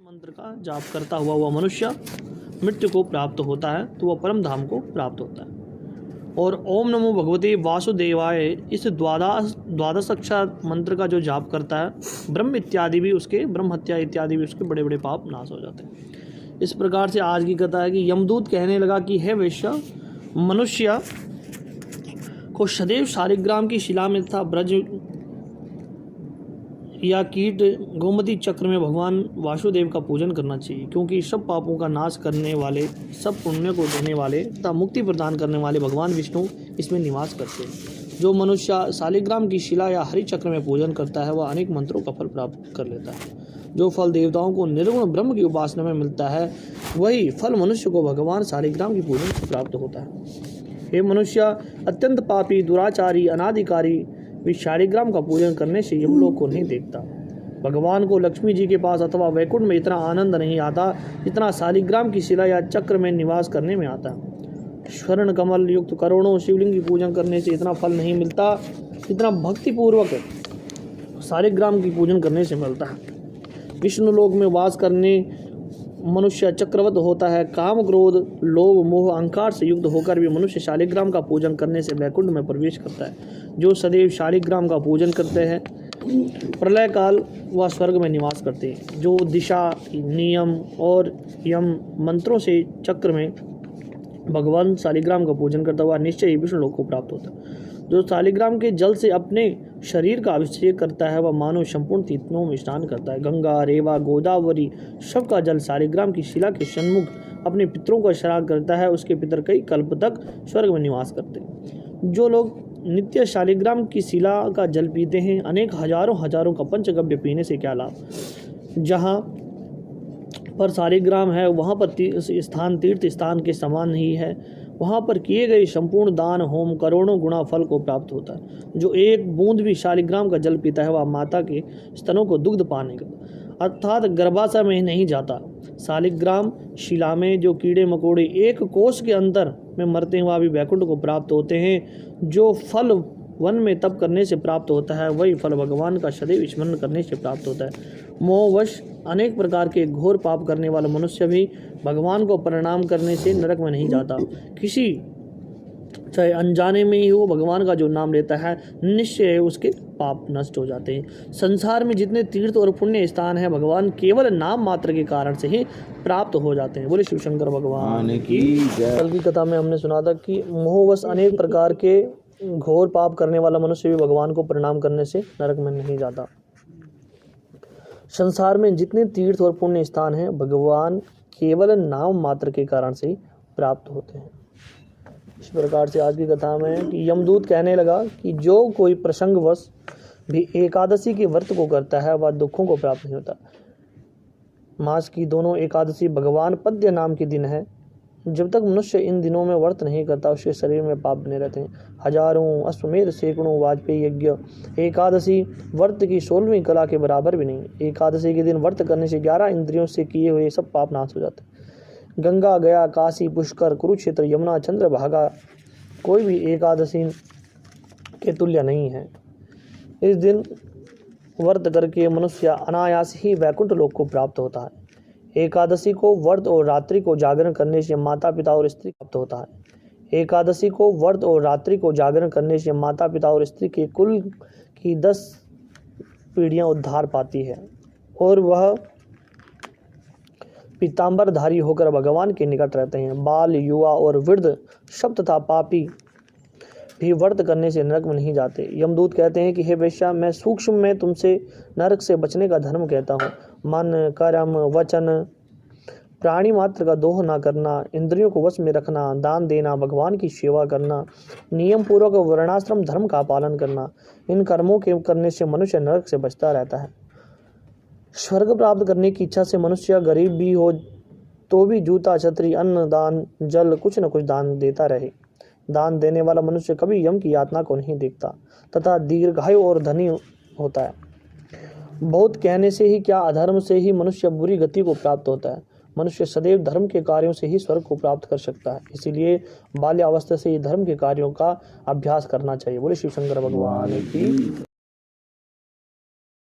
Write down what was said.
मंत्र का जाप करता हुआ वह मनुष्य मृत्यु को प्राप्त होता है तो वह परम धाम को प्राप्त होता है। और ओम नमो भगवते वासुदेवाय इस द्वादश अक्षर मंत्र का जो जाप करता है ब्रह्म इत्यादि भी उसके ब्रह्म हत्या इत्यादि भी उसके बड़े बड़े पाप नाश हो जाते हैं। इस प्रकार से आज की कथा है कि यमदूत कहने लगा कि हे वैश्य, मनुष्य को सदैव शालिग्राम की शिला में तथा ब्रज या कीट गोमती चक्र में भगवान वासुदेव का पूजन करना चाहिए, क्योंकि सब पापों का नाश करने वाले, सब पुण्य को देने वाले तथा मुक्ति प्रदान करने वाले भगवान विष्णु इसमें निवास करते हैं। जो मनुष्य शालिग्राम की शिला या हरि चक्र में पूजन करता है वह अनेक मंत्रों का फल प्राप्त कर लेता है। जो फल देवताओं को निर्गुण ब्रह्म की उपासना में मिलता है वही फल मनुष्य को भगवान शालिग्राम की पूजन से प्राप्त होता है। हे मनुष्य, अत्यंत पापी, दुराचारी, अनाधिकारी भी शालिग्राम का पूजन करने से यमलोक को नहीं देखता। भगवान को लक्ष्मी जी के पास अथवा वैकुंठ में इतना आनंद नहीं आता जितना शालिग्राम की शिला या चक्र में निवास करने में आता। स्वर्ण कमल युक्त करोड़ों शिवलिंग की पूजन करने से इतना फल नहीं मिलता जितना भक्तिपूर्वक शालिग्राम की पूजन करने से मिलता है। विष्णु लोक में वास करने मनुष्य चक्रवत होता है। काम, क्रोध, लोभ, मोह, अहंकार से युक्त होकर भी मनुष्य शालिग्राम का पूजन करने से वैकुंठ में प्रवेश करता है। जो सदैव शालिग्राम का पूजन करते हैं प्रलय काल वह स्वर्ग में निवास करते हैं। जो दिशा, नियम और यम मंत्रों से चक्र में भगवान शालिग्राम का पूजन करता हुआ निश्चय ही विष्णु लोक को प्राप्त होता है। जो शालिग्राम के जल से अपने शरीर का अभिषेक करता है वह मानव संपूर्ण तीर्थों में स्नान करता है। गंगा, रेवा, गोदावरी सबका जल शालिग्राम की शिला के सन्मुख अपने पितरों का श्राद्ध करता है। उसके पितर कई कल्प तक स्वर्ग में निवास करते हैं। जो लोग नित्य शालिग्राम की शिला का जल पीते हैं अनेक हजारों का पंचगव्य पीने से क्या लाभ। जहाँ पर शालिग्राम है वहाँ पर स्थान तीर्थ स्थान के समान ही है। वहाँ पर किए गए संपूर्ण दान होम करोड़ों गुना फल को प्राप्त होता है। जो एक बूंद भी शालिग्राम का जल पीता है वह माता के स्तनों को दुग्ध पाने का अर्थात गर्भाशय में नहीं जाता। शालिग्राम शिला में जो कीड़े मकोड़े एक कोष के अंतर में मरते हैं वह भी वैकुंठ को प्राप्त होते हैं। जो फल वन में तप करने से प्राप्त होता है वही फल भगवान का सदैव स्मरण करने से प्राप्त होता है। मोहवश अनेक प्रकार के घोर पाप करने वाला मनुष्य भी भगवान को प्रणाम करने से नरक में नहीं जाता। किसी चाहे अनजाने में ही हो भगवान का जो नाम लेता है निश्चय उसके पाप नष्ट हो जाते हैं। संसार में जितने तीर्थ और पुण्य स्थान हैं भगवान केवल नाम मात्र के कारण से ही प्राप्त हो जाते हैं। बोले शिव शंकर भगवान की जय। कल की कथा में हमने सुना था कि मोहवश अनेक प्रकार के घोर पाप करने वाला मनुष्य भी भगवान को प्रणाम करने से नरक में नहीं जाता। संसार में जितने तीर्थ और पुण्य स्थान हैं भगवान केवल नाम मात्र के कारण से ही प्राप्त होते हैं। इस प्रकार से आज की कथा में कि यमदूत कहने लगा कि जो कोई प्रसंगवश भी एकादशी के व्रत को करता है वह दुखों को प्राप्त नहीं होता। मास की दोनों एकादशी भगवान पद्य नाम के दिन है। जब तक मनुष्य इन दिनों में व्रत नहीं करता उसके शरीर में पाप बने रहते हैं। हजारों अश्वमेध सैकड़ों वाजपेयी यज्ञ एकादशी व्रत की 16वीं कला के बराबर भी नहीं। एकादशी के दिन व्रत करने से 11 इंद्रियों से किए हुए सब पाप नाश हो जाते हैं। गंगा, गया, काशी, पुष्कर, कुरुक्षेत्र, यमुना, चंद्रभागा कोई भी एकादशी के तुल्य नहीं है। इस दिन व्रत करके मनुष्य अनायास ही वैकुंठ लोक को प्राप्त होता है। एकादशी को व्रत और रात्रि को जागरण करने से माता पिता और स्त्री प्राप्त होता है। एकादशी को व्रत और रात्रि को जागरण करने से माता पिता और स्त्री के कुल की 10 पीढ़ियां उद्धार पाती है और वह पीताम्बरधारी होकर भगवान के निकट रहते हैं। बाल, युवा और वृद्ध सब तथा पापी भी व्रत करने से नरक में नहीं जाते। यमदूत कहते हैं कि हे वैश्या, मैं सूक्ष्म में तुमसे नरक से बचने का धर्म कहता हूँ। मन, कर्म, वचन, प्राणी मात्र का दोह न करना, इंद्रियों को वश में रखना, दान देना, भगवान की सेवा करना, नियम पूर्वक वर्णाश्रम धर्म का पालन करना, इन कर्मों के करने से मनुष्य नरक से बचता रहता है। स्वर्ग प्राप्त करने की इच्छा से मनुष्य गरीब भी हो तो भी जूता, छतरी, अन्न, दान, जल कुछ न कुछ दान देता रहे। दान देने वाला मनुष्य कभी यम की यातना को नहीं देखता तथा दीर्घायु और धनी होता है। बहुत कहने से ही क्या अधर्म से ही मनुष्य बुरी गति को प्राप्त होता है। मनुष्य सदैव धर्म के कार्यों से ही स्वर्ग को प्राप्त कर सकता है। इसीलिए बाल्यावस्था से ही धर्म के कार्यों का अभ्यास करना चाहिए। बोले शिव शंकर भगवान की।